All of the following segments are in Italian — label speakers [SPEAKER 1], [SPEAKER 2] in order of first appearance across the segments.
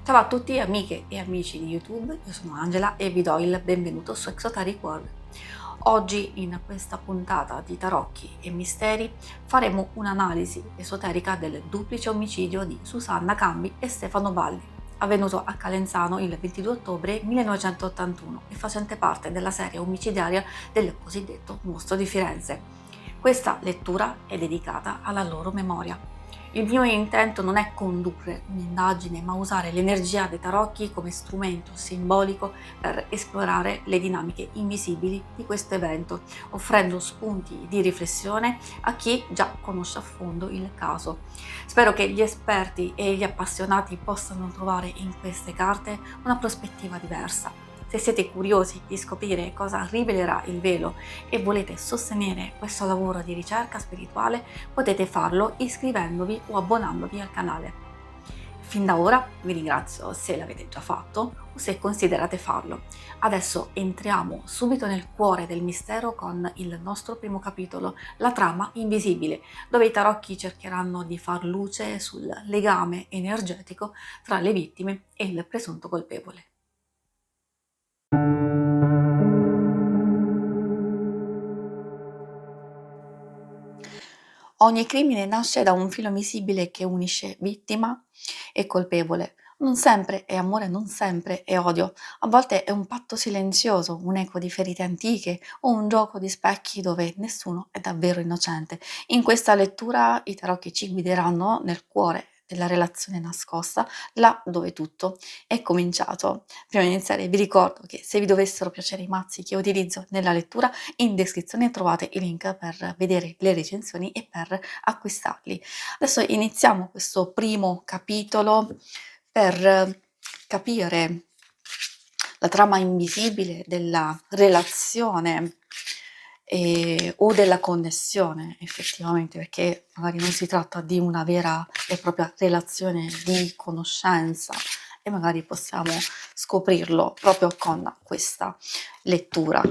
[SPEAKER 1] Ciao a tutti amiche e amici di YouTube, io sono Angela e vi do il benvenuto su Exoteric World. Oggi in questa puntata di tarocchi e misteri faremo un'analisi esoterica del duplice omicidio di Susanna Cambi e Stefano Baldi, avvenuto a Calenzano il 22 ottobre 1981 e facente parte della serie omicidiaria del cosiddetto Mostro di Firenze. Questa lettura è dedicata alla loro memoria. Il mio intento non è condurre un'indagine, ma usare l'energia dei tarocchi come strumento simbolico per esplorare le dinamiche invisibili di questo evento, offrendo spunti di riflessione a chi già conosce a fondo il caso. Spero che gli esperti e gli appassionati possano trovare in queste carte una prospettiva diversa. Se siete curiosi di scoprire cosa rivelerà il velo e volete sostenere questo lavoro di ricerca spirituale, potete farlo iscrivendovi o abbonandovi al canale. Fin da ora vi ringrazio se l'avete già fatto o se considerate farlo. Adesso entriamo subito nel cuore del mistero con il nostro primo capitolo, la trama invisibile, dove i tarocchi cercheranno di far luce sul legame energetico tra le vittime e il presunto colpevole. Ogni crimine nasce da un filo invisibile che unisce vittima e colpevole. Non sempre è amore, non sempre è odio. A volte è un patto silenzioso, un eco di ferite antiche o un gioco di specchi dove nessuno è davvero innocente. In questa lettura i tarocchi ci guideranno nel cuore della relazione nascosta, là dove tutto è cominciato. Prima di iniziare vi ricordo che se vi dovessero piacere i mazzi che utilizzo nella lettura, in descrizione trovate i link per vedere le recensioni e per acquistarli. Adesso iniziamo questo primo capitolo per capire la trama invisibile della relazione o della connessione effettivamente, perché magari non si tratta di una vera e propria relazione di conoscenza e magari possiamo scoprirlo proprio con questa lettura.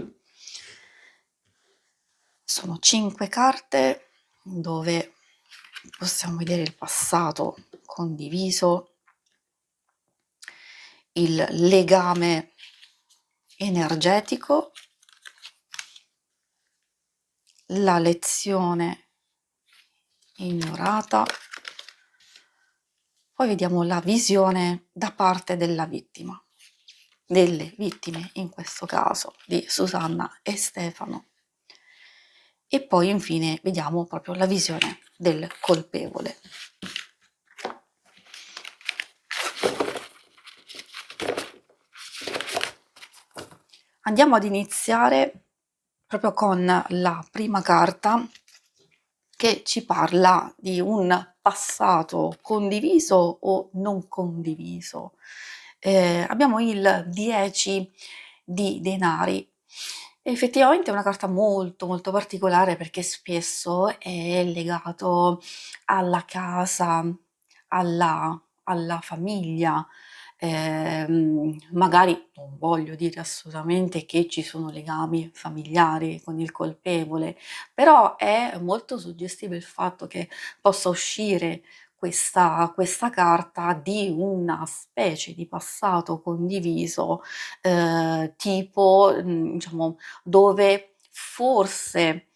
[SPEAKER 1] Sono 5 carte dove possiamo vedere il passato condiviso, il legame energetico, la lezione ignorata, poi vediamo la visione da parte della vittima, delle vittime in questo caso di Susanna e Stefano, e poi infine vediamo proprio la visione del colpevole. Andiamo ad iniziare proprio con la prima carta che ci parla di un passato condiviso o non condiviso. Abbiamo il 10 di denari. Effettivamente è una carta molto molto particolare perché spesso è legato alla casa, alla famiglia. Magari non voglio dire assolutamente che ci sono legami familiari con il colpevole, però è molto suggestivo il fatto che possa uscire questa carta di una specie di passato condiviso, tipo, diciamo, dove forse,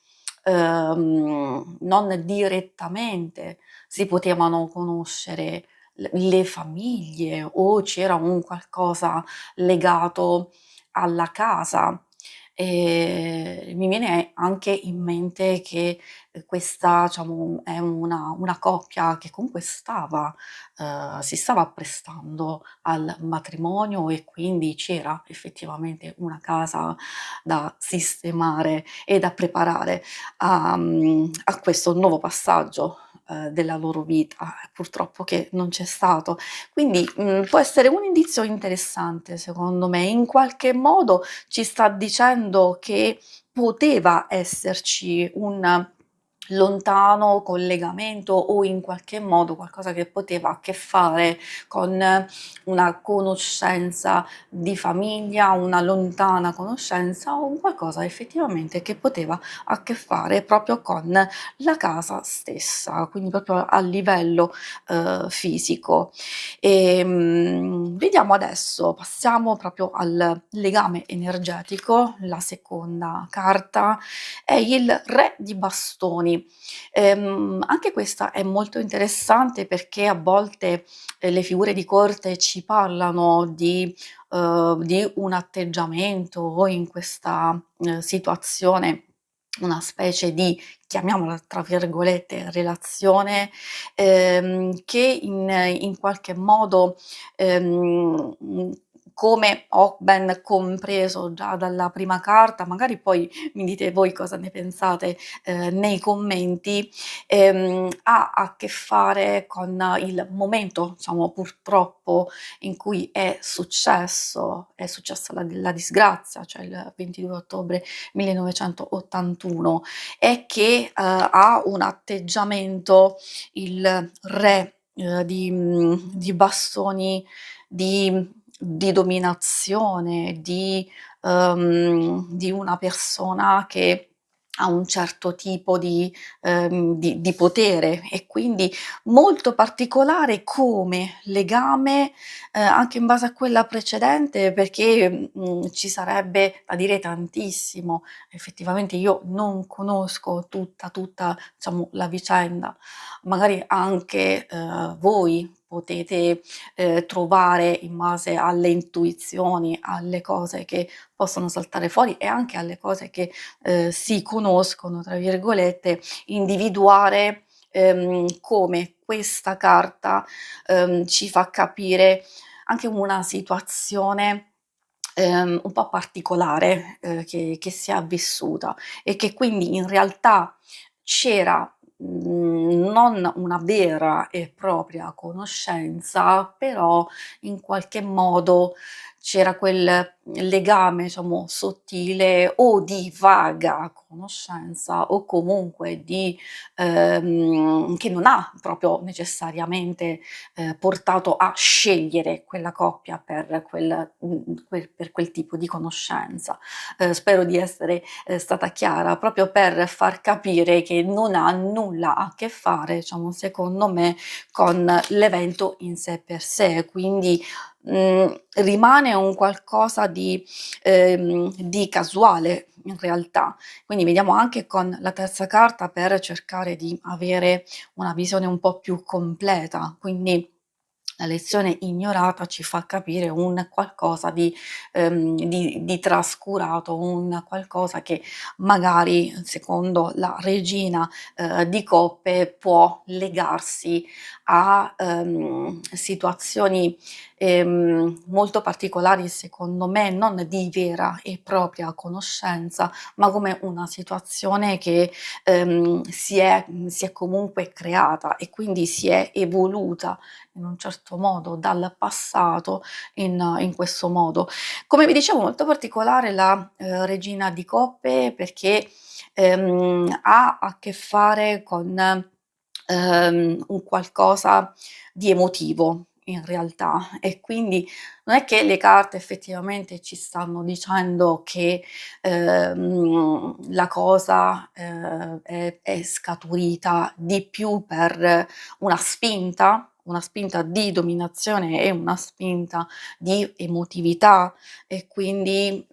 [SPEAKER 1] non direttamente si potevano conoscere le famiglie o c'era un qualcosa legato alla casa. Mi viene anche in mente che questa, diciamo, è una coppia che comunque si stava apprestando al matrimonio e quindi c'era effettivamente una casa da sistemare e da preparare a questo nuovo passaggio della loro vita, purtroppo che non c'è stato. Quindi può essere un indizio interessante secondo me, in qualche modo ci sta dicendo che poteva esserci un lontano collegamento o in qualche modo qualcosa che poteva a che fare con una conoscenza di famiglia, una lontana conoscenza o un qualcosa effettivamente che poteva a che fare proprio con la casa stessa, quindi proprio a livello fisico. Vediamo adesso, passiamo proprio al legame energetico. La seconda carta è il Re di bastoni. Anche questa è molto interessante perché a volte le figure di corte ci parlano di un atteggiamento o in questa situazione una specie di, chiamiamola tra virgolette, relazione che in qualche modo, mhmm, come ho ben compreso già dalla prima carta, magari poi mi dite voi cosa ne pensate, nei commenti, ha a che fare con il momento, diciamo, purtroppo in cui è successa la disgrazia, cioè il 22 ottobre 1981 e che, ha un atteggiamento il re, di bastoni di dominazione, di una persona che ha un certo tipo di potere e quindi molto particolare come legame, anche in base a quella precedente perché, ci sarebbe da dire tantissimo. Effettivamente io non conosco tutta, diciamo, la vicenda, magari anche, voi potete, trovare in base alle intuizioni, alle cose che possono saltare fuori e anche alle cose che, "si conoscono" tra virgolette, individuare, come questa carta, ci fa capire anche una situazione un po' particolare, che si è vissuta e che quindi in realtà c'era, non una vera e propria conoscenza, però in qualche modo c'era quel legame, diciamo, sottile o di vaga conoscenza o comunque di che non ha proprio necessariamente portato a scegliere quella coppia per quel tipo di conoscenza. Spero di essere, stata chiara, proprio per far capire che non ha nulla a che fare, diciamo, secondo me, con l'evento in sé per sé. Quindi, rimane un qualcosa di casuale in realtà. Quindi vediamo anche con la terza carta per cercare di avere una visione un po' più completa, quindi la lezione ignorata ci fa capire un qualcosa di trascurato, un qualcosa che magari, secondo la regina, di coppe, può legarsi a, situazioni, molto particolari, secondo me, non di vera e propria conoscenza, ma come una situazione che, si è comunque creata e quindi si è evoluta in un certo modo dal passato in questo modo. Come vi dicevo molto particolare la, regina di coppe perché, ha a che fare con, un qualcosa di emotivo in realtà e quindi non è che le carte effettivamente ci stanno dicendo che, la cosa, è scaturita di più per una spinta di dominazione e una spinta di emotività e quindi,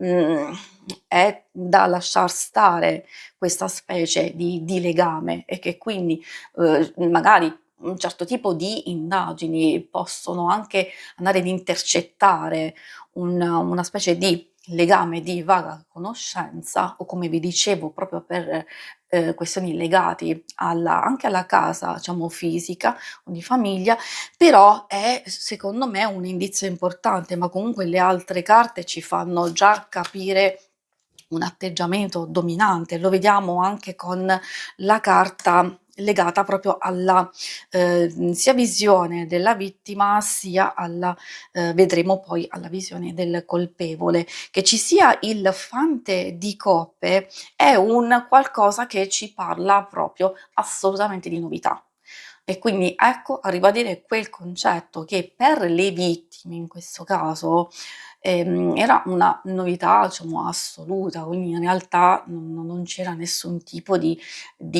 [SPEAKER 1] è da lasciar stare questa specie di legame e che quindi, magari un certo tipo di indagini possono anche andare ad intercettare una specie di legame di vaga conoscenza o come vi dicevo proprio per, questioni legati alla anche alla casa, diciamo fisica o di famiglia, però è secondo me un indizio importante, ma comunque le altre carte ci fanno già capire un atteggiamento dominante. Lo vediamo anche con la carta legata proprio alla sia visione della vittima, sia alla vedremo poi alla visione del colpevole. Che ci sia il fante di coppe è un qualcosa che ci parla proprio assolutamente di novità. E quindi ecco a ribadire quel concetto che per le vittime in questo caso era una novità, diciamo, assoluta, quindi in realtà non c'era nessun tipo di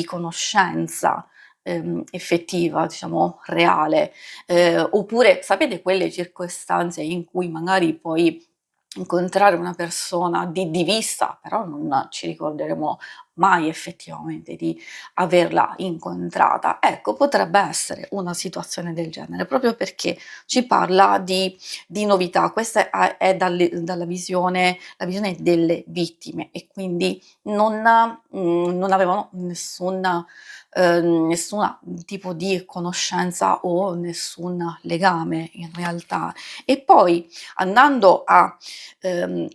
[SPEAKER 1] conoscenza effettiva, diciamo, reale. Oppure sapete quelle circostanze in cui magari poi incontrare una persona di vista, però non ci ricorderemo mai effettivamente di averla incontrata. Ecco, potrebbe essere una situazione del genere, proprio perché ci parla di novità. Questa è dalla visione, la visione delle vittime e quindi non avevano nessuna tipo di conoscenza o nessun legame in realtà. E poi andando a ehm,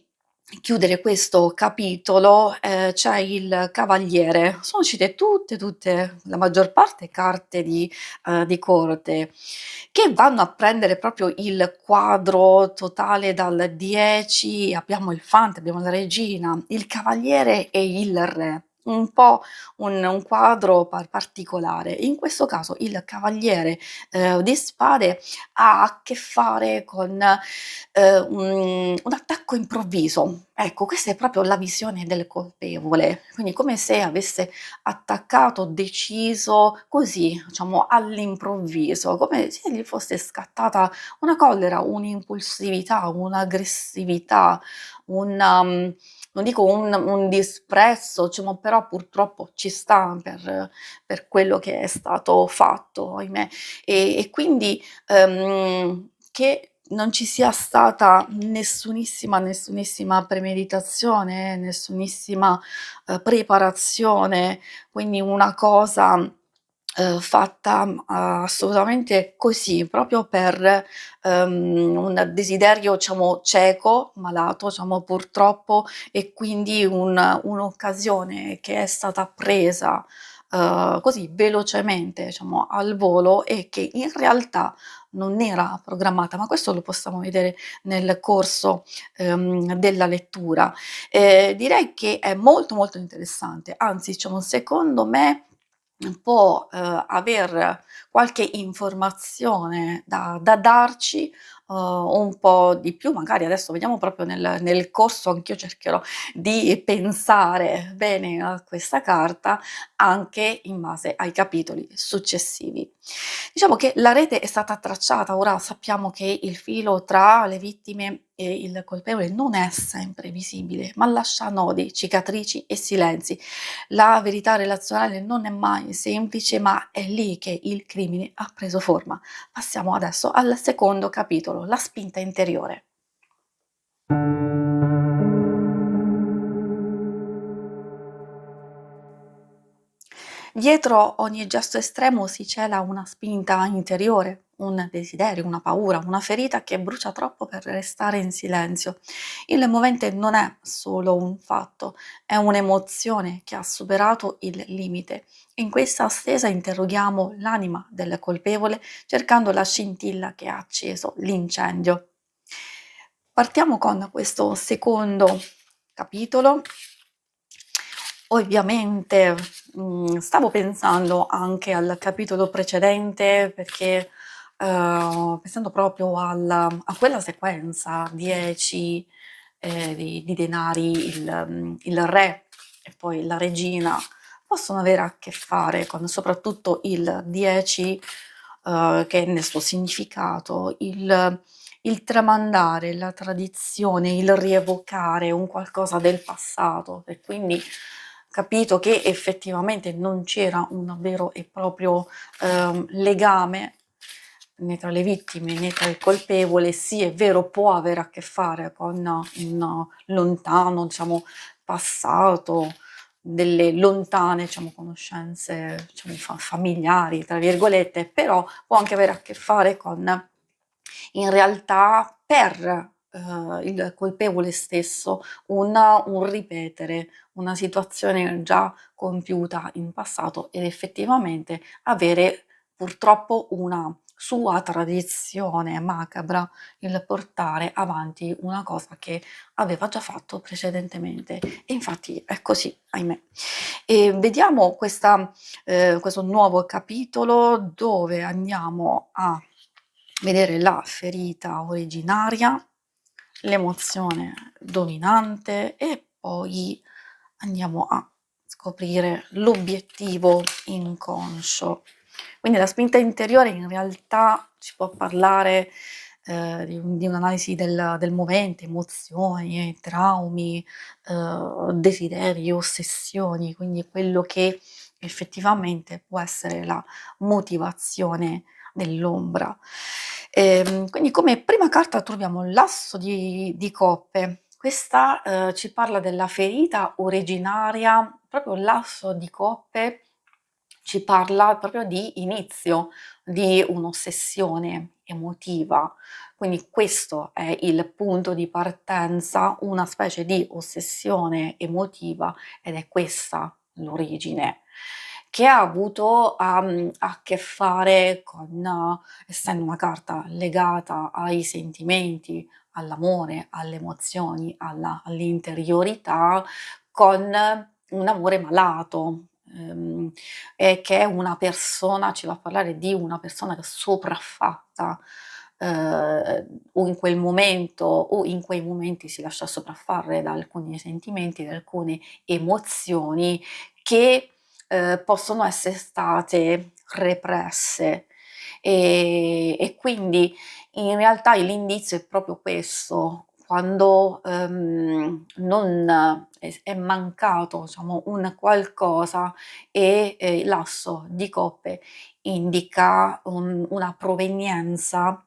[SPEAKER 1] chiudere questo capitolo, c'è il cavaliere. Sono uscite tutte, la maggior parte carte di corte, che vanno a prendere proprio il quadro totale dal 10, abbiamo il fante, abbiamo la regina, il cavaliere e il re. Un po' un quadro particolare. In questo caso il cavaliere, di spade ha a che fare con un attacco improvviso. Ecco, questa è proprio la visione del colpevole, quindi come se avesse attaccato, deciso così, diciamo all'improvviso, come se gli fosse scattata una collera, un'impulsività, un'aggressività, non dico un disprezzo, diciamo, però purtroppo ci sta per quello che è stato fatto, ahimè. E quindi che non ci sia stata nessunissima premeditazione, nessunissima, preparazione, quindi una cosa, fatta, assolutamente così, proprio per, un desiderio, diciamo, cieco, malato, diciamo, purtroppo, e quindi un'occasione che è stata presa, così velocemente, diciamo, al volo e che in realtà non era programmata, ma questo lo possiamo vedere nel corso, della lettura. Direi che è molto interessante, anzi, diciamo, secondo me può, aver qualche informazione da darci, un po' di più, magari adesso vediamo proprio nel corso, anch'io cercherò di pensare bene a questa carta, anche in base ai capitoli successivi. Diciamo che la rete è stata tracciata, ora sappiamo che il filo tra le vittime e il colpevole non è sempre visibile, ma lascia nodi, cicatrici e silenzi. La verità relazionale non è mai semplice, ma è lì che il crimine ha preso forma. Passiamo adesso al secondo capitolo, la spinta interiore. Dietro ogni gesto estremo si cela una spinta interiore, un desiderio, una paura, una ferita che brucia troppo per restare in silenzio. Il movente non è solo un fatto, è un'emozione che ha superato il limite. In questa stesa interroghiamo l'anima del colpevole cercando la scintilla che ha acceso l'incendio. Partiamo con questo secondo capitolo. Ovviamente, stavo pensando anche al capitolo precedente perché, pensando proprio a quella sequenza 10, di denari, il re e poi la regina possono avere a che fare con soprattutto il 10, che nel suo significato il tramandare, la tradizione, il rievocare un qualcosa del passato e quindi capito che effettivamente non c'era un vero e proprio, legame né tra le vittime né tra il colpevole. Sì, è vero, può avere a che fare con un lontano, diciamo, passato, delle lontane, diciamo, conoscenze, diciamo, familiari, tra virgolette, però può anche avere a che fare con in realtà per il colpevole stesso, un ripetere una situazione già compiuta in passato ed effettivamente avere purtroppo una sua tradizione macabra, il portare avanti una cosa che aveva già fatto precedentemente. E infatti è così, ahimè. E vediamo questo nuovo capitolo dove andiamo a vedere la ferita originaria, l'emozione dominante e poi andiamo a scoprire l'obiettivo inconscio. Quindi la spinta interiore in realtà ci può parlare di un'analisi del movente, emozioni, traumi, desideri, ossessioni, quindi quello che effettivamente può essere la motivazione dell'ombra. Quindi come prima carta troviamo l'asso di coppe. Questa ci parla della ferita originaria, proprio l'asso di coppe ci parla proprio di inizio di un'ossessione emotiva. Quindi questo è il punto di partenza, una specie di ossessione emotiva ed è questa l'origine che ha avuto a che fare con, essendo una carta legata ai sentimenti, all'amore, alle emozioni, all'interiorità, con un amore malato, che è una persona ci va a parlare di una persona che è sopraffatta, o in quel momento o in quei momenti si lascia sopraffare da alcuni sentimenti, da alcune emozioni che, possono essere state represse. E quindi in realtà l'indizio è proprio questo, quando, non è mancato, diciamo, un qualcosa e, l'asso di coppe indica una provenienza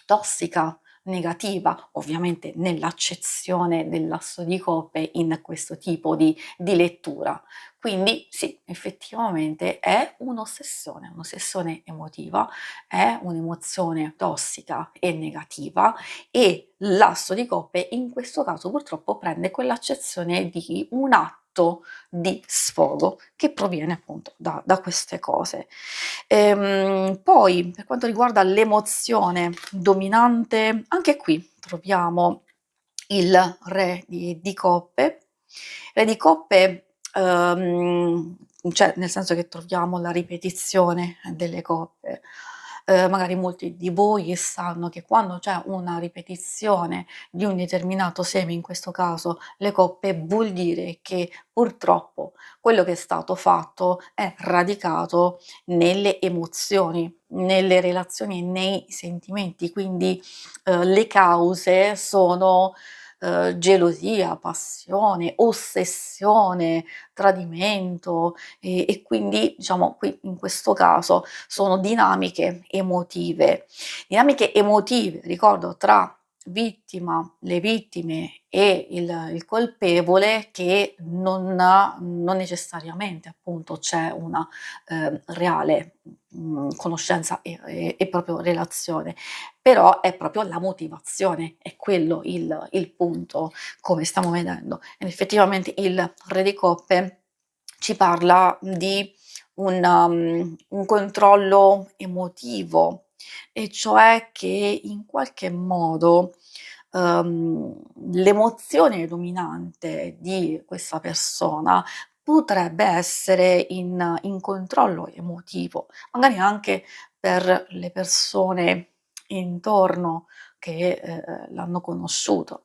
[SPEAKER 1] tossica, negativa, ovviamente nell'accezione dell'asso di coppe in questo tipo di lettura. Quindi sì, effettivamente è un'ossessione emotiva, è un'emozione tossica e negativa e l'asso di coppe in questo caso purtroppo prende quell'accezione di un atto di sfogo che proviene appunto da queste cose. Poi per quanto riguarda l'emozione dominante, anche qui troviamo il re di coppe. Re di coppe, cioè nel senso che troviamo la ripetizione delle coppe. Magari molti di voi sanno che quando c'è una ripetizione di un determinato seme, in questo caso le coppe, vuol dire che purtroppo quello che è stato fatto è radicato nelle emozioni, nelle relazioni e nei sentimenti, quindi le cause sono gelosia, passione, ossessione, tradimento e quindi diciamo qui in questo caso sono dinamiche emotive. Dinamiche emotive, ricordo, tra le vittime e il colpevole che non necessariamente appunto c'è una reale conoscenza e proprio relazione, però è proprio la motivazione, è quello il punto, come stiamo vedendo. Ed effettivamente il re di coppe ci parla di un controllo emotivo, e cioè che in qualche modo, uhm, l'emozione dominante di questa persona potrebbe essere in controllo emotivo, magari anche per le persone intorno che, l'hanno conosciuto.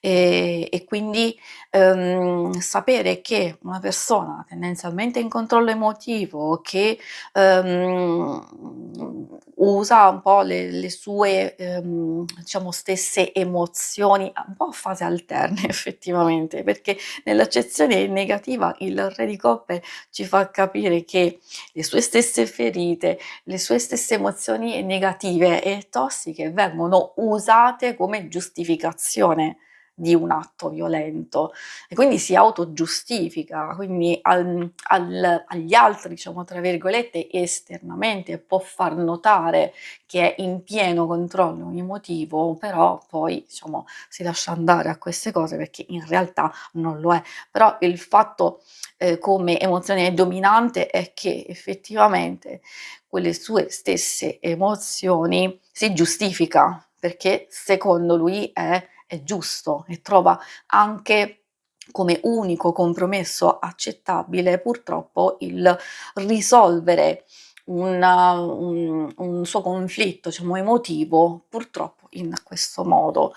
[SPEAKER 1] E quindi, sapere che una persona tendenzialmente in controllo emotivo, che, usa un po' le sue, diciamo stesse emozioni, a un po' a fasi alterne effettivamente, perché nell'accezione negativa il re di coppe ci fa capire che le sue stesse ferite, le sue stesse emozioni negative e tossiche vengono usate come giustificazione di un atto violento e quindi si autogiustifica, quindi agli altri, diciamo, tra virgolette, esternamente può far notare che è in pieno controllo emotivo, però poi, diciamo, si lascia andare a queste cose perché in realtà non lo è. Però il fatto, come emozione dominante è che effettivamente quelle sue stesse emozioni si giustifica, perché secondo lui è giusto e trova anche come unico compromesso accettabile purtroppo il risolvere un suo conflitto, diciamo, emotivo, purtroppo in questo modo.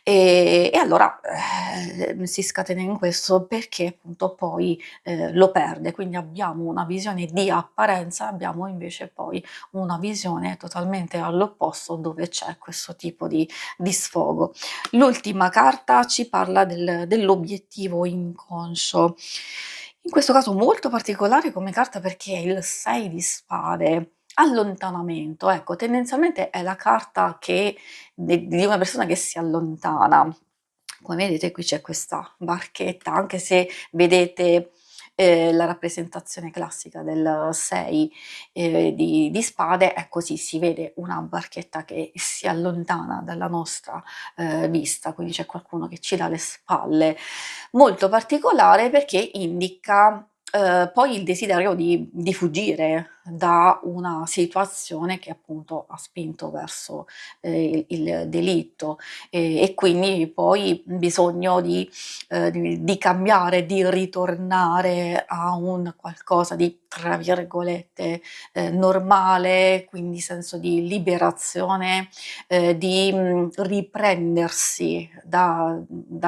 [SPEAKER 1] E allora, si scatena in questo perché appunto poi, lo perde. Quindi abbiamo una visione di apparenza, abbiamo invece poi una visione totalmente all'opposto dove c'è questo tipo di sfogo. L'ultima carta ci parla dell'obiettivo inconscio. In questo caso molto particolare come carta perché è il 6 di spade. Allontanamento, ecco, tendenzialmente è la carta che di una persona che si allontana. Come vedete qui c'è questa barchetta, anche se vedete la rappresentazione classica del 6 di spade, è così, si vede una barchetta che si allontana dalla nostra vista, quindi c'è qualcuno che ci dà le spalle. Molto particolare perché indica poi il desiderio di fuggire da una situazione che appunto ha spinto verso il delitto e quindi poi bisogno di cambiare, di ritornare a un qualcosa di, tra virgolette, normale, quindi senso di liberazione, di riprendersi da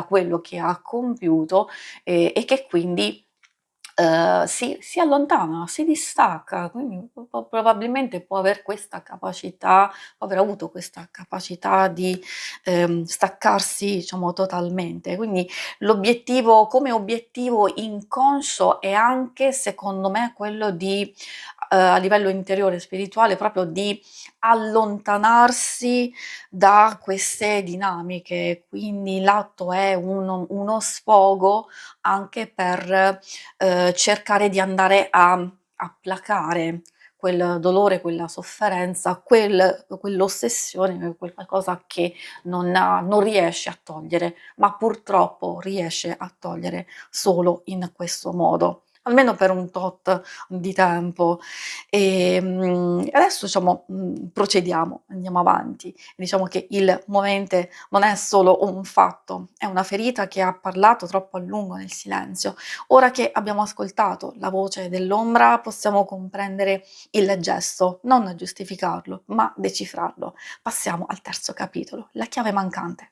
[SPEAKER 1] quello che ha compiuto e che quindi si allontana, si distacca, quindi probabilmente può aver questa capacità, può aver avuto questa capacità di staccarsi, diciamo, totalmente. Quindi l'obiettivo, come obiettivo inconscio è anche, secondo me, quello di a livello interiore spirituale, proprio di allontanarsi da queste dinamiche. Quindi l'atto è uno sfogo anche per cercare di andare a placare quel dolore, quella sofferenza, quell'ossessione, quel qualcosa che non riesce a togliere, ma purtroppo riesce a togliere solo in questo modo, almeno per un tot di tempo. Adesso diciamo, procediamo, andiamo avanti. Diciamo che il movente non è solo un fatto, è una ferita che ha parlato troppo a lungo nel silenzio. Ora che abbiamo ascoltato la voce dell'ombra, possiamo comprendere il gesto, non giustificarlo, ma decifrarlo. Passiamo al terzo capitolo, la chiave mancante.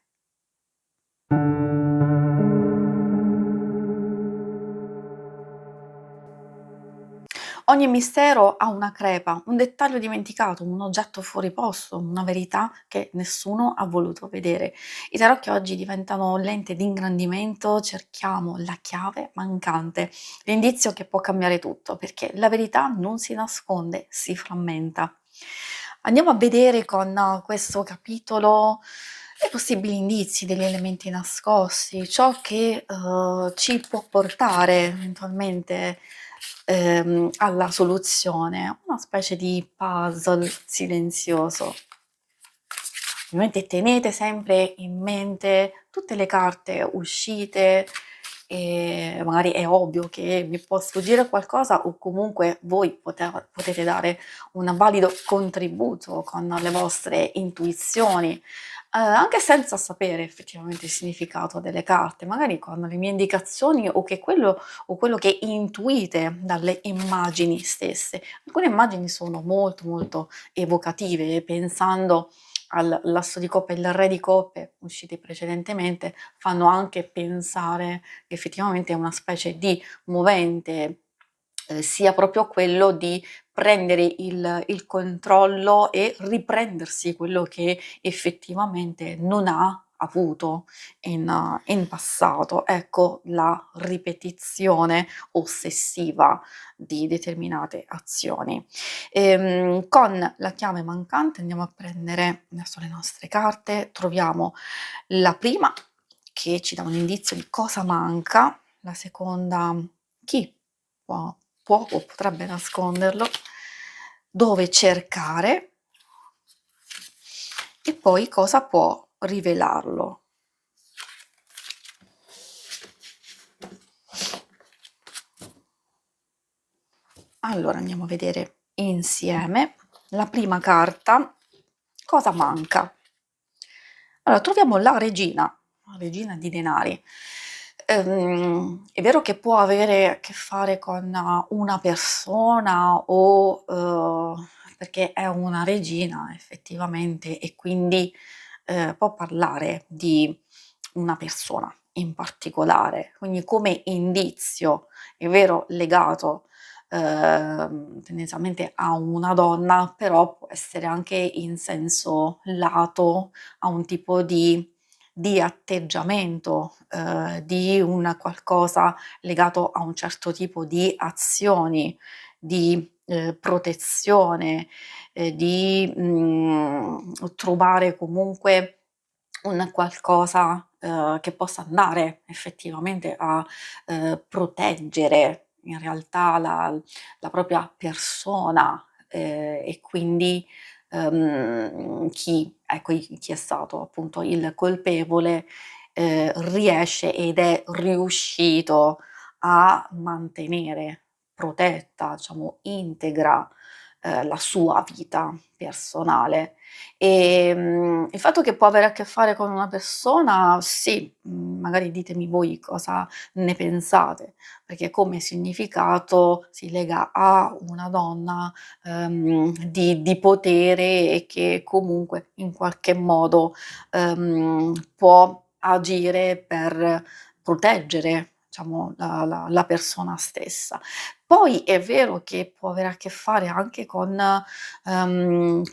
[SPEAKER 1] Ogni mistero ha una crepa, un dettaglio dimenticato, un oggetto fuori posto, una verità che nessuno ha voluto vedere. I tarocchi oggi diventano lente di ingrandimento, cerchiamo la chiave mancante, l'indizio che può cambiare tutto, perché la verità non si nasconde, si frammenta. Andiamo a vedere con questo capitolo i possibili indizi degli elementi nascosti, ciò che ci può portare eventualmente alla soluzione, una specie di puzzle silenzioso. Ovviamente tenete sempre in mente tutte le carte uscite e magari è ovvio che vi può sfuggire qualcosa o comunque voi potete dare un valido contributo con le vostre intuizioni, anche senza sapere effettivamente il significato delle carte, magari con le mie indicazioni o quello che intuite dalle immagini stesse. Alcune immagini sono molto molto evocative, pensando all'asso di coppe e il re di coppe usciti precedentemente, fanno anche pensare che effettivamente è una specie di movente, sia proprio quello di prendere il controllo e riprendersi quello che effettivamente non ha avuto in passato. Ecco la ripetizione ossessiva di determinate azioni. Con la chiave mancante andiamo a prendere adesso le nostre carte, troviamo la prima che ci dà un indizio di cosa manca, la seconda chi può o potrebbe nasconderlo, dove cercare e poi cosa può rivelarlo. Allora andiamo a vedere insieme la prima carta, cosa manca. Allora troviamo la regina di denari. È vero che può avere a che fare con una persona o perché è una regina effettivamente e quindi può parlare di una persona in particolare, quindi come indizio, è vero, legato tendenzialmente a una donna, però può essere anche in senso lato a un tipo di atteggiamento, di un qualcosa legato a un certo tipo di azioni, di protezione, di trovare comunque un qualcosa che possa andare effettivamente a proteggere in realtà la propria persona, e quindi chi è stato appunto il colpevole riesce ed è riuscito a mantenere protetta, diciamo integra, la sua vita personale. Il fatto che può avere a che fare con una persona, sì, magari ditemi voi cosa ne pensate, perché come significato si lega a una donna, di potere e che comunque in qualche modo, può agire per proteggere, diciamo, la persona stessa. Poi è vero che può avere a che fare anche con,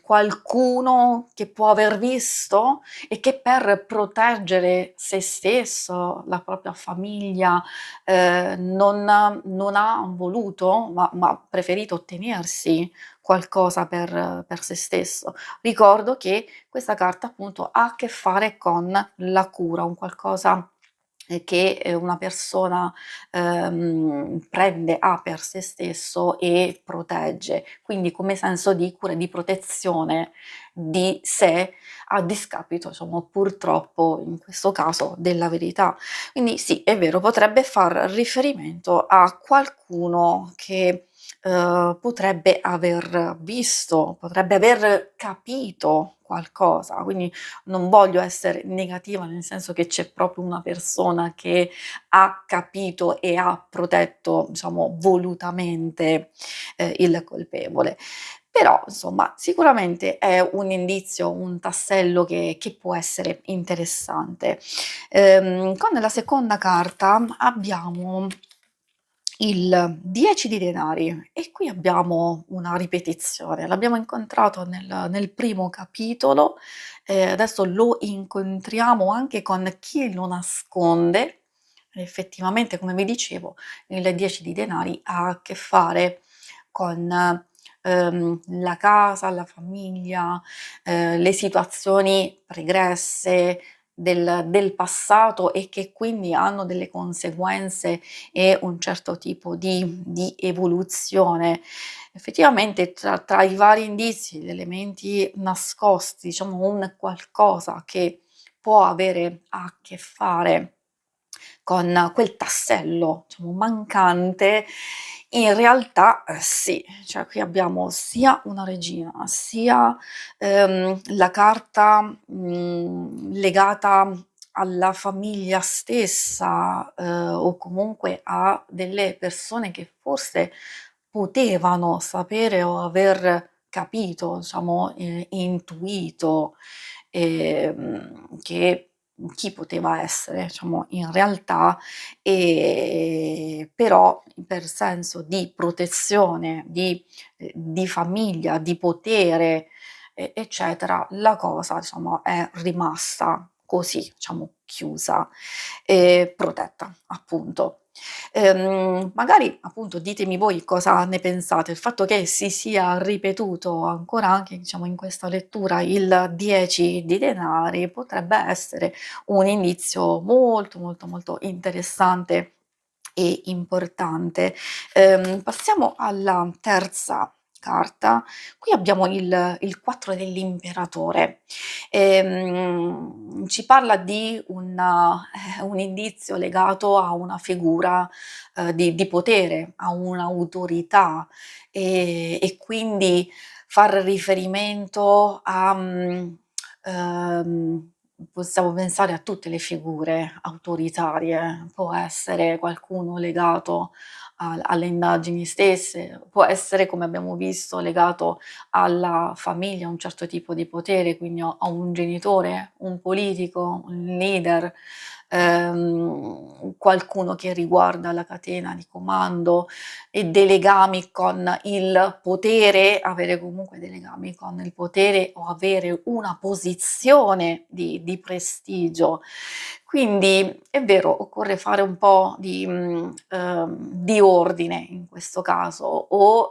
[SPEAKER 1] qualcuno che può aver visto e che per proteggere se stesso, la propria famiglia, non ha voluto, ma ha preferito tenersi qualcosa per se stesso. Ricordo che questa carta appunto ha a che fare con la cura, un qualcosa, che, una persona, ha per se stesso e protegge, quindi come senso di cura e di protezione di sé a discapito, diciamo, purtroppo in questo caso della verità. Quindi sì, è vero, potrebbe far riferimento a qualcuno che, potrebbe aver visto, potrebbe aver capito qualcosa, quindi non voglio essere negativa, nel senso che c'è proprio una persona che ha capito e ha protetto, diciamo, volutamente, il colpevole. Però, insomma, sicuramente è un indizio, un tassello che può essere interessante. Con la seconda carta abbiamo il 10 di denari e qui abbiamo una ripetizione. L'abbiamo incontrato nel primo capitolo, adesso lo incontriamo anche con chi lo nasconde. Effettivamente, come vi dicevo, il 10 di denari ha a che fare con, la casa, la famiglia, le situazioni pregresse del passato e che quindi hanno delle conseguenze e un certo tipo di evoluzione. Effettivamente tra i vari indizi, gli elementi nascosti, diciamo un qualcosa che può avere a che fare con quel tassello, diciamo, mancante, in realtà, sì, cioè qui abbiamo sia una regina, sia, la carta, legata alla famiglia stessa, o comunque a delle persone che forse potevano sapere o aver capito, diciamo, intuito, che chi poteva essere, diciamo, in realtà, però per senso di protezione, di famiglia, di potere, eccetera, la cosa, diciamo, è rimasta così, diciamo, chiusa e protetta, appunto. Magari appunto ditemi voi cosa ne pensate. Il fatto che si sia ripetuto ancora anche, diciamo, in questa lettura il 10 di denari potrebbe essere un indizio molto, molto, molto interessante e importante. Passiamo alla terza carta. Qui abbiamo il 4 dell'imperatore. Ci parla di un indizio legato a una figura, di potere, a un'autorità, e quindi far riferimento a possiamo pensare a tutte le figure autoritarie, può essere qualcuno legato alle indagini stesse, può essere, come abbiamo visto, legato alla famiglia, a un certo tipo di potere, quindi a un genitore, un politico, un leader, qualcuno che riguarda la catena di comando e dei legami con il potere, avere comunque dei legami con il potere o avere una posizione di prestigio. Quindi è vero, occorre fare un po' di ordine in questo caso o,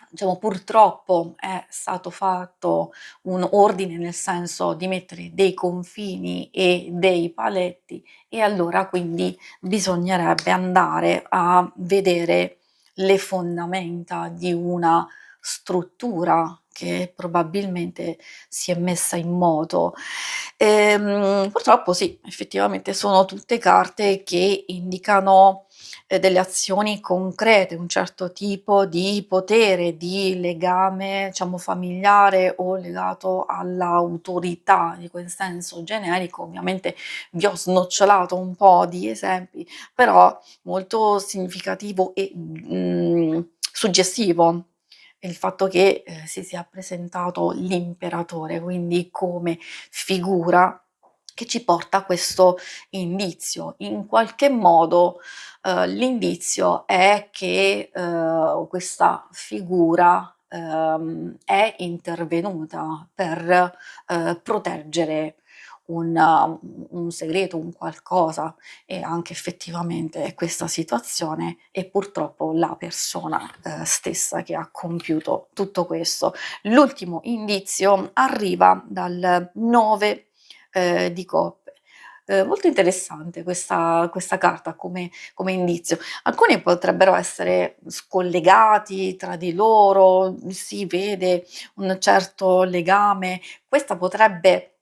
[SPEAKER 1] diciamo purtroppo è stato fatto un ordine, nel senso di mettere dei confini e dei paletti, e allora quindi bisognerebbe andare a vedere le fondamenta di una struttura che probabilmente si è messa in moto. Purtroppo sì, effettivamente sono tutte carte che indicano, delle azioni concrete, un certo tipo di potere, di legame, diciamo, familiare o legato all'autorità, dico in senso generico. Ovviamente vi ho snocciolato un po' di esempi, però molto significativo e, suggestivo il fatto che, si sia presentato l'imperatore, quindi come figura che ci porta a questo indizio. In qualche modo, l'indizio è che, questa figura, è intervenuta per, proteggere un segreto, un qualcosa, e anche effettivamente questa situazione e purtroppo la persona, stessa che ha compiuto tutto questo. L'ultimo indizio arriva dal 9, di coppe. Molto interessante questa carta come indizio. Alcuni potrebbero essere scollegati tra di loro, si vede un certo legame. Questa potrebbe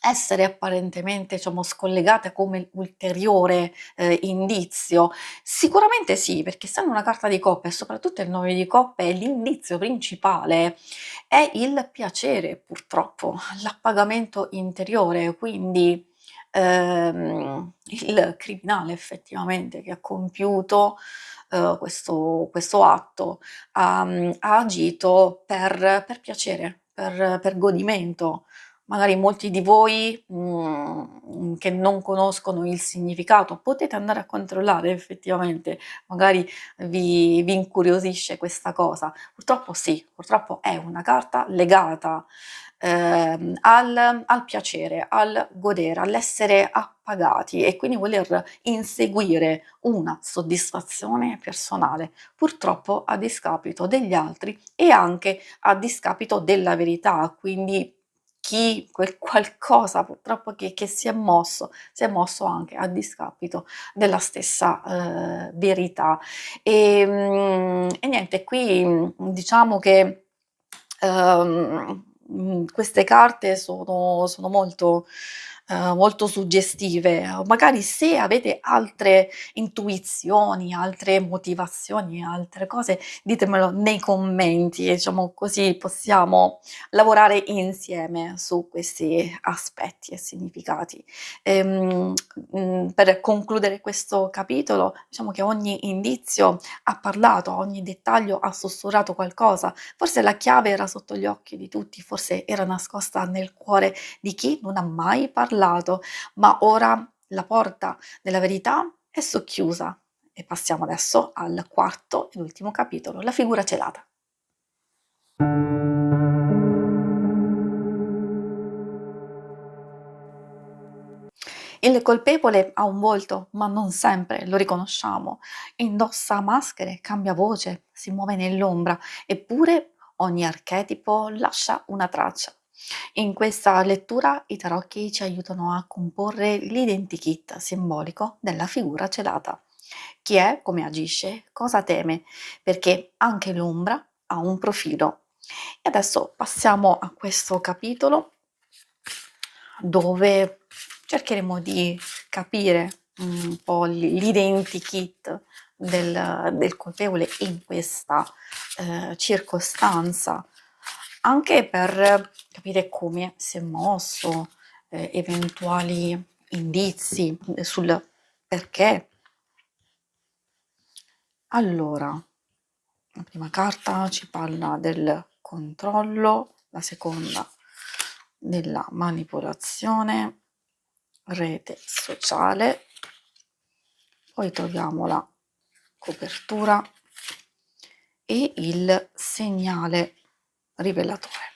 [SPEAKER 1] essere apparentemente, diciamo, scollegata come ulteriore, indizio. Sicuramente sì, perché essendo una carta di coppe e soprattutto il 9 di coppe, l'indizio principale è il piacere purtroppo, l'appagamento interiore, quindi, il criminale effettivamente che ha compiuto, questo atto ha agito per piacere, per godimento. Magari molti di voi, che non conoscono il significato, potete andare a controllare effettivamente, magari vi incuriosisce questa cosa. Purtroppo sì, purtroppo è una carta legata, al piacere, al godere, all'essere appagati e quindi voler inseguire una soddisfazione personale, purtroppo a discapito degli altri e anche a discapito della verità. Quindi quel qualcosa purtroppo che si è mosso anche a discapito della stessa, verità. E niente, qui, diciamo che, queste carte sono molto suggestive. Magari se avete altre intuizioni, altre motivazioni, altre cose, ditemelo nei commenti, e diciamo così possiamo lavorare insieme su questi aspetti e significati. Per concludere questo capitolo, diciamo che ogni indizio ha parlato, ogni dettaglio ha sussurrato qualcosa. Forse la chiave era sotto gli occhi di tutti, forse era nascosta nel cuore di chi non ha mai parlato, ma ora la porta della verità è socchiusa. E passiamo adesso al quarto ed ultimo capitolo, la figura celata. Il colpevole ha un volto, ma non sempre lo riconosciamo. Indossa maschere, cambia voce, si muove nell'ombra, eppure ogni archetipo lascia una traccia. In questa lettura i tarocchi ci aiutano a comporre l'identikit simbolico della figura celata. Chi è, come agisce, cosa teme, perché anche l'ombra ha un profilo. E adesso passiamo a questo capitolo dove cercheremo di capire un po' l'identikit del colpevole in questa circostanza, anche per capire come si è mosso, eventuali indizi sul perché. Allora, la prima carta ci parla del controllo, la seconda della manipolazione, rete sociale, poi troviamo la copertura e il segnale rivelatore.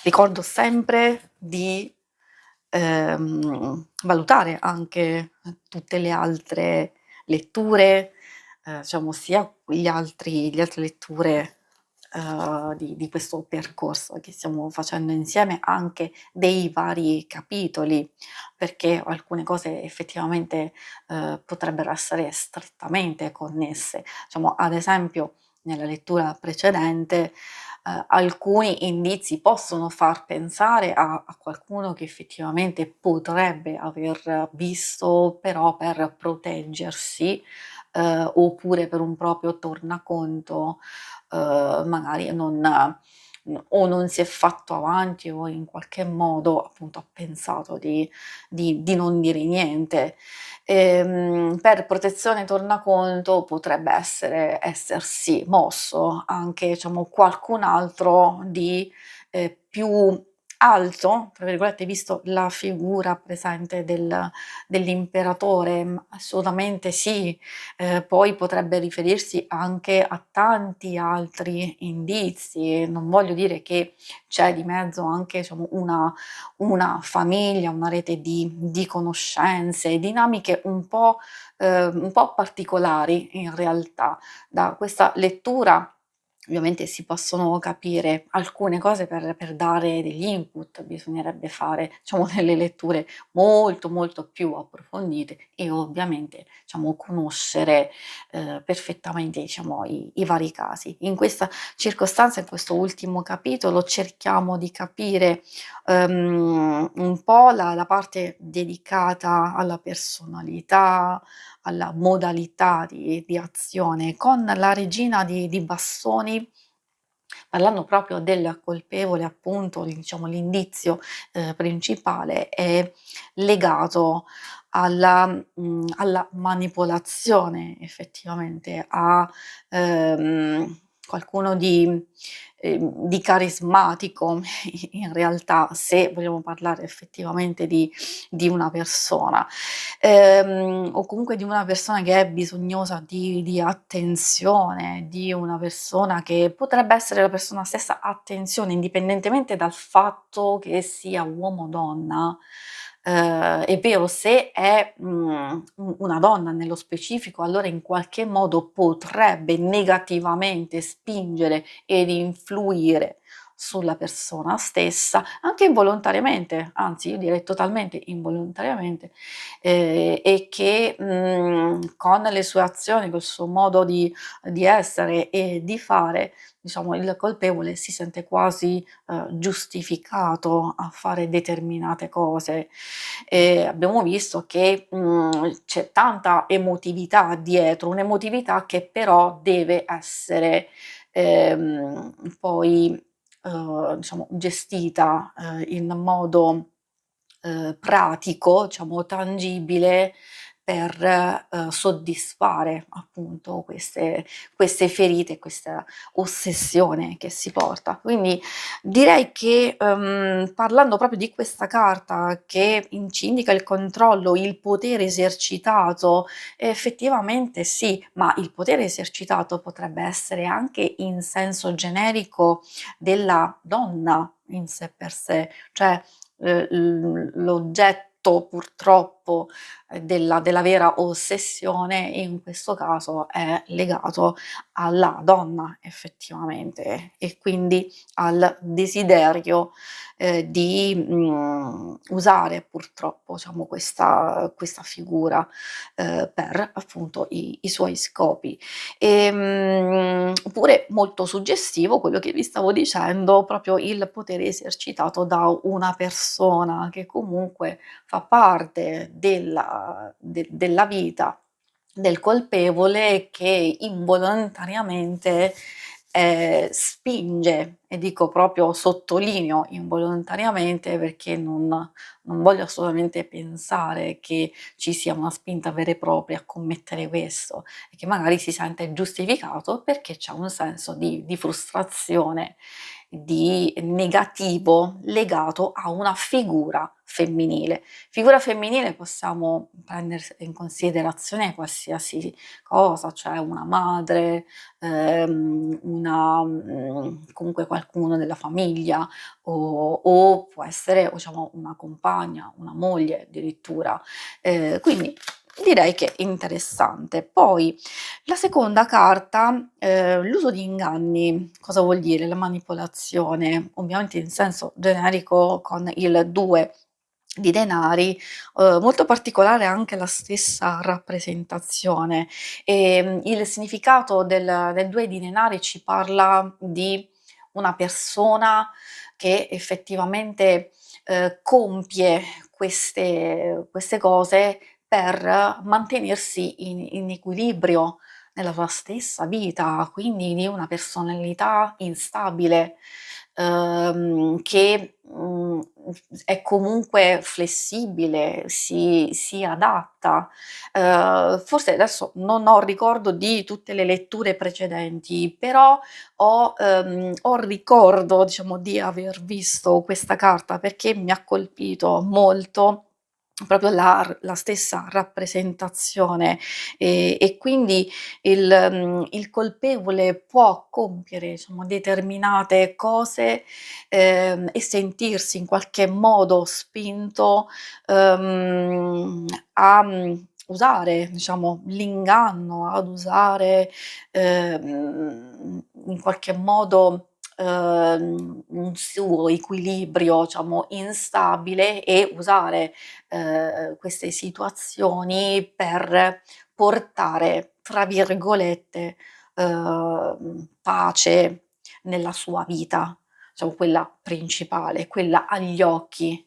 [SPEAKER 1] Ricordo sempre di valutare anche tutte le altre letture, diciamo sia le altre letture di questo percorso che stiamo facendo insieme, anche dei vari capitoli, perché alcune cose effettivamente potrebbero essere strettamente connesse. Diciamo, ad esempio, nella lettura precedente alcuni indizi possono far pensare a qualcuno che effettivamente potrebbe aver visto, però per proteggersi, oppure per un proprio tornaconto, magari o non si è fatto avanti o in qualche modo appunto ha pensato di non dire niente. Per protezione tornaconto potrebbe essersi mosso anche, diciamo, qualcun altro di, più "alto", tra virgolette, visto la figura presente dell'imperatore, assolutamente sì. Poi potrebbe riferirsi anche a tanti altri indizi. Non voglio dire che c'è di mezzo anche, diciamo, una famiglia, una rete di conoscenze, dinamiche un po' particolari in realtà. Da questa lettura ovviamente si possono capire alcune cose per dare degli input, bisognerebbe fare, diciamo, delle letture molto, molto più approfondite e ovviamente, diciamo, conoscere, perfettamente, diciamo, i vari casi. In questa circostanza, in questo ultimo capitolo, cerchiamo di capire un po' la parte dedicata alla personalità, alla modalità di azione. Con la regina di bastoni, parlando proprio del colpevole, appunto, diciamo l'indizio principale è legato alla manipolazione effettivamente, a qualcuno di carismatico in realtà, se vogliamo parlare effettivamente di una persona, o comunque di una persona che è bisognosa di attenzione, di una persona che potrebbe essere la persona stessa, attenzione, indipendentemente dal fatto che sia uomo o donna. È vero, se è, una donna nello specifico, allora in qualche modo potrebbe negativamente spingere ed influire sulla persona stessa, anche involontariamente, anzi io direi totalmente involontariamente, e che, con le sue azioni, col suo modo di essere e di fare, diciamo il colpevole si sente quasi, giustificato a fare determinate cose. Abbiamo visto che, c'è tanta emotività dietro, un'emotività che però deve essere, poi, diciamo gestita, in modo pratico, diciamo tangibile per, soddisfare appunto queste ferite, questa ossessione che si porta. Quindi direi che, parlando proprio di questa carta che ci indica il controllo, il potere esercitato, effettivamente sì, ma il potere esercitato potrebbe essere anche in senso generico della donna in sé per sé, cioè l'oggetto purtroppo della vera ossessione in questo caso è legato alla donna effettivamente e quindi al desiderio di usare purtroppo diciamo questa figura per appunto i suoi scopi. Oppure molto suggestivo quello che vi stavo dicendo, proprio il potere esercitato da una persona che comunque fa parte della vita del colpevole e che involontariamente, spinge, e dico proprio sottolineo involontariamente perché non voglio assolutamente pensare che ci sia una spinta vera e propria a commettere questo e che magari si sente giustificato perché c'è un senso di frustrazione, di negativo legato a una figura femminile. Figura femminile possiamo prendere in considerazione qualsiasi cosa, cioè una madre, comunque qualcuno della famiglia o può essere diciamo una compagna, una moglie addirittura. Quindi direi che è interessante. Poi la seconda carta, l'uso di inganni. Cosa vuol dire? La manipolazione, ovviamente in senso generico con il 2 di denari, molto particolare anche la stessa rappresentazione. Il significato del 2 di denari ci parla di una persona che effettivamente, compie queste cose per mantenersi in equilibrio nella sua stessa vita, quindi di una personalità instabile, che, è comunque flessibile, si adatta. Forse adesso non ho ricordo di tutte le letture precedenti, però ho ricordo, diciamo, di aver visto questa carta perché mi ha colpito molto proprio la stessa rappresentazione, e quindi il colpevole può compiere, diciamo, determinate cose, e sentirsi in qualche modo spinto, a, usare, diciamo, l'inganno, ad usare, in qualche modo, un suo equilibrio, diciamo, instabile e usare, queste situazioni per portare, tra virgolette, "pace" nella sua vita, diciamo quella principale, quella agli occhi,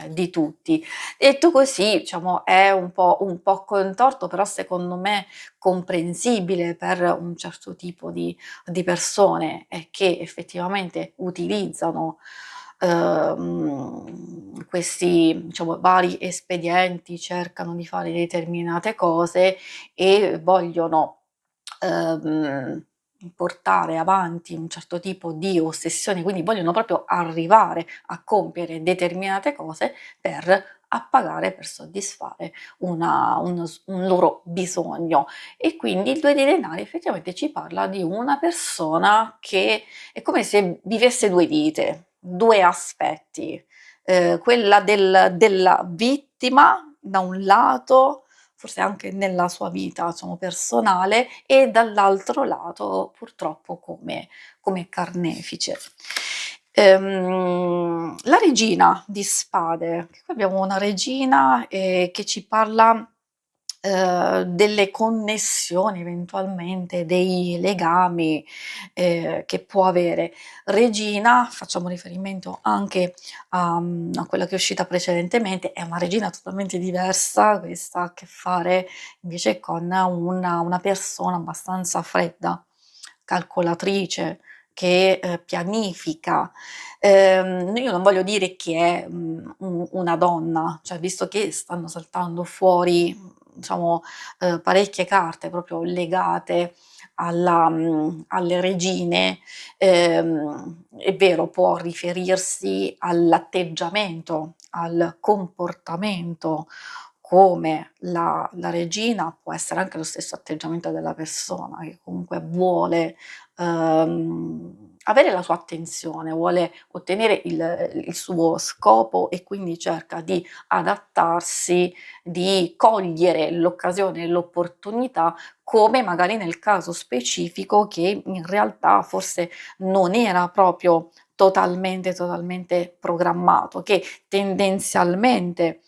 [SPEAKER 1] di tutti. Detto così, diciamo, è un po' contorto, però secondo me comprensibile per un certo tipo di persone, che effettivamente utilizzano, questi, diciamo, vari espedienti, cercano di fare determinate cose e vogliono, ehm, portare avanti un certo tipo di ossessione, quindi vogliono proprio arrivare a compiere determinate cose per appagare, per soddisfare un loro bisogno. E quindi il 2 di denari effettivamente ci parla di una persona che è come se vivesse 2 vite, 2 aspetti, quella della vittima da un lato, forse anche nella sua vita, diciamo, personale, e dall'altro lato purtroppo come carnefice. La regina di spade, qui abbiamo una regina, che ci parla, delle connessioni eventualmente, dei legami, che può avere. Regina, facciamo riferimento anche a quella che è uscita precedentemente, è una regina totalmente diversa, questa ha a che fare invece con una persona abbastanza fredda, calcolatrice, che, pianifica. Io non voglio dire che è, una donna, cioè visto che stanno saltando fuori, diciamo, parecchie carte proprio legate alle regine, è vero, può riferirsi all'atteggiamento, al comportamento come la regina, può essere anche lo stesso atteggiamento della persona che comunque vuole avere la sua attenzione, vuole ottenere il suo scopo e quindi cerca di adattarsi, di cogliere l'occasione e l'opportunità, come magari nel caso specifico che in realtà forse non era proprio totalmente programmato, che tendenzialmente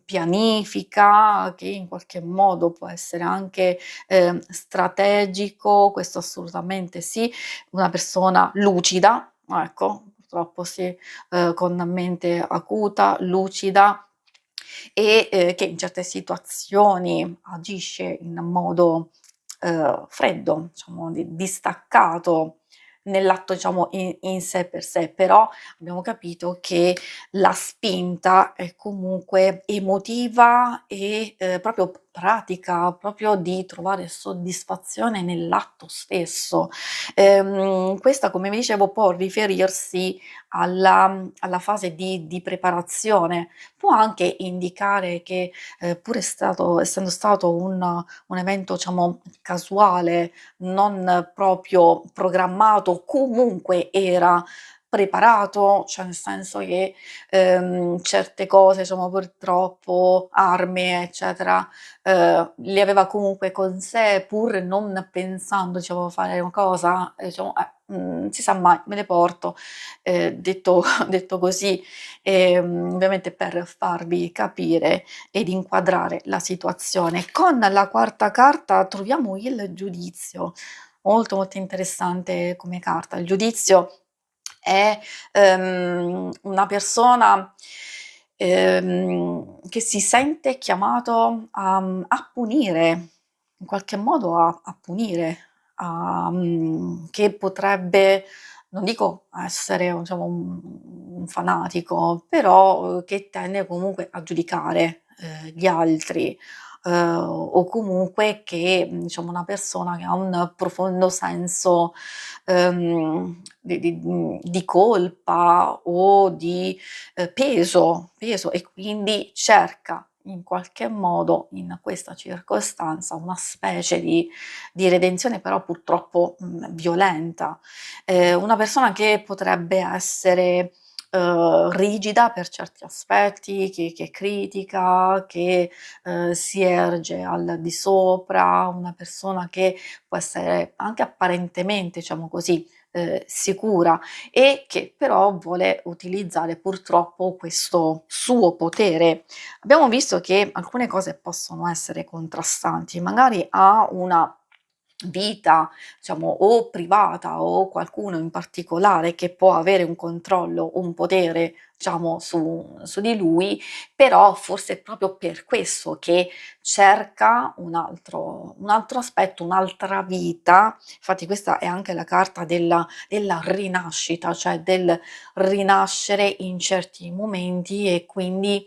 [SPEAKER 1] pianifica, che in qualche modo può essere anche strategico, questo assolutamente sì, una persona lucida, ecco, purtroppo sì, con mente acuta, lucida e che in certe situazioni agisce in modo freddo, diciamo distaccato nell'atto diciamo in sé per sé, però abbiamo capito che la spinta è comunque emotiva e proprio pratica, proprio di trovare soddisfazione nell'atto stesso. Questa come vi dicevo può riferirsi alla fase di preparazione, può anche indicare che, pur essendo stato un evento diciamo casuale, non proprio programmato, comunque era preparato, cioè nel senso che, certe cose diciamo purtroppo, armi eccetera, li aveva comunque con sé pur non pensando diciamo fare una cosa, diciamo: si sa mai, me le porto." Detto detto così, ovviamente per farvi capire ed inquadrare la situazione. Con la quarta carta troviamo il giudizio, molto interessante come carta. Il giudizio è, una persona, che si sente chiamato a punire, in qualche modo a punire, che potrebbe, non dico essere diciamo un fanatico, però che tende comunque a giudicare, gli altri, o comunque che, diciamo una persona che ha un profondo senso, di colpa o di, peso e quindi cerca in qualche modo, in questa circostanza, una specie di redenzione però purtroppo, violenta. Una persona che potrebbe essere, rigida per certi aspetti, che critica, che, si erge al di sopra, una persona che può essere anche apparentemente, diciamo così, sicura e che però vuole utilizzare purtroppo questo suo potere. Abbiamo visto che alcune cose possono essere contrastanti, magari ha una vita, diciamo, o privata o qualcuno in particolare che può avere un controllo, un potere, diciamo, su di lui, però forse è proprio per questo che cerca un altro aspetto, un'altra vita. Infatti questa è anche la carta della rinascita, cioè del rinascere in certi momenti e quindi,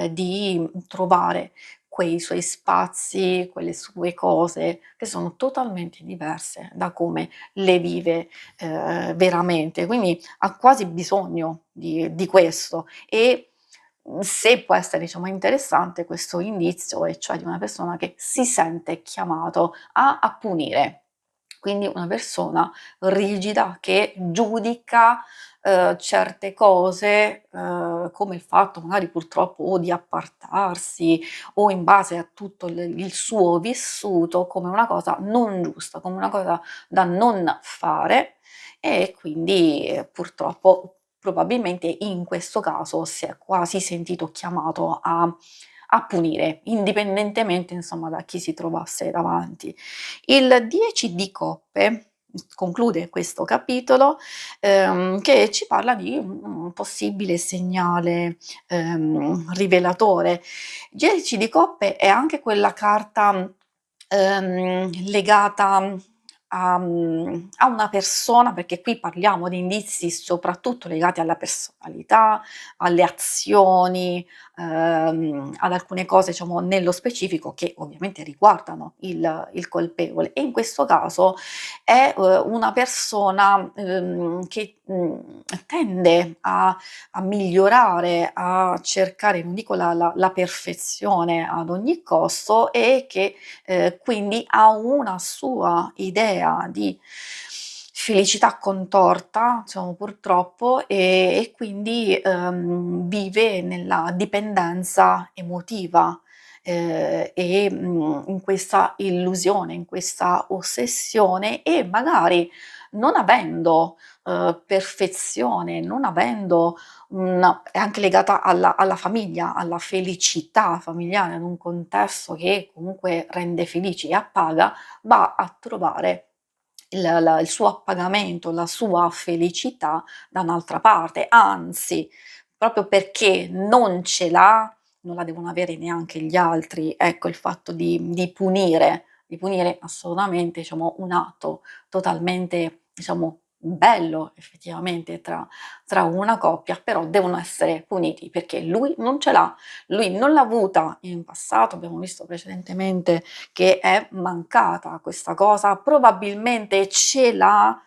[SPEAKER 1] di trovare quei suoi spazi, quelle sue cose che sono totalmente diverse da come le vive, veramente. Quindi ha quasi bisogno di questo e, se può essere diciamo interessante questo indizio, e cioè di una persona che si sente chiamato a punire. Quindi una persona rigida che giudica, certe cose, come il fatto magari purtroppo o di appartarsi o in base a tutto il suo vissuto come una cosa non giusta, come una cosa da non fare e quindi purtroppo probabilmente in questo caso si è quasi sentito chiamato a punire, indipendentemente insomma da chi si trovasse davanti. Il 10 di coppe conclude questo capitolo, che ci parla di un possibile segnale, rivelatore. 10 di coppe è anche quella carta, legata a una persona, perché qui parliamo di indizi soprattutto legati alla personalità, alle azioni, ad alcune cose, diciamo, nello specifico che ovviamente riguardano il colpevole. E in questo caso è una persona che tende a migliorare, a cercare, non dico la perfezione ad ogni costo, e che quindi ha una sua idea di felicità contorta, diciamo, purtroppo, e quindi vive nella dipendenza emotiva in questa illusione, in questa ossessione, e magari non avendo perfezione, non avendo è anche legata alla famiglia, alla felicità familiare, in un contesto che comunque rende felici e appaga, va a trovare il suo appagamento, la sua felicità da un'altra parte. Anzi, proprio perché non ce l'ha, non la devono avere neanche gli altri. Ecco, il fatto di punire assolutamente, diciamo, un atto totalmente, diciamo, bello effettivamente tra una coppia, però devono essere puniti perché lui non ce l'ha, lui non l'ha avuta in passato, abbiamo visto precedentemente che è mancata questa cosa, probabilmente ce l'ha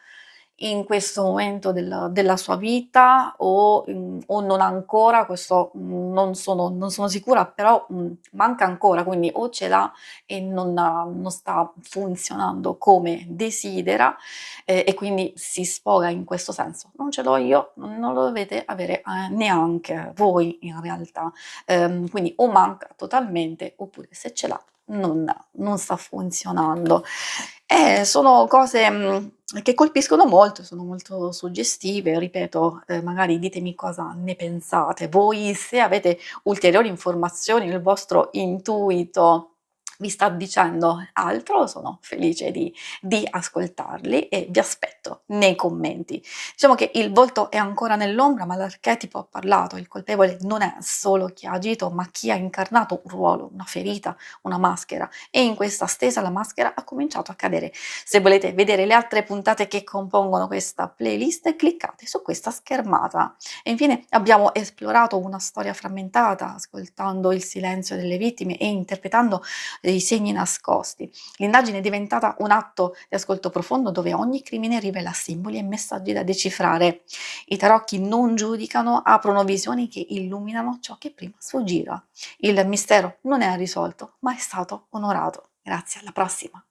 [SPEAKER 1] in questo momento della sua vita, o non ancora, questo non sono sicura, però manca ancora, quindi o ce l'ha e non sta funzionando come desidera, e quindi si sfoga in questo senso. Non ce l'ho io, non lo dovete avere neanche voi in realtà. Quindi o manca totalmente, oppure se ce l'ha non sta funzionando. Sono cose che colpiscono molto, sono molto suggestive, ripeto, magari ditemi cosa ne pensate voi, se avete ulteriori informazioni, il vostro intuito vi sta dicendo altro, sono felice di ascoltarli e vi aspetto nei commenti. Diciamo che il volto è ancora nell'ombra, ma l'archetipo ha parlato, il colpevole non è solo chi ha agito, ma chi ha incarnato un ruolo, una ferita, una maschera, e in questa stesa la maschera ha cominciato a cadere. Se volete vedere le altre puntate che compongono questa playlist, cliccate su questa schermata. E infine abbiamo esplorato una storia frammentata, ascoltando il silenzio delle vittime e interpretando i segni nascosti. L'indagine è diventata un atto di ascolto profondo dove ogni crimine rivela simboli e messaggi da decifrare. I tarocchi non giudicano, aprono visioni che illuminano ciò che prima sfuggiva. Il mistero non è risolto, ma è stato onorato. Grazie, alla prossima!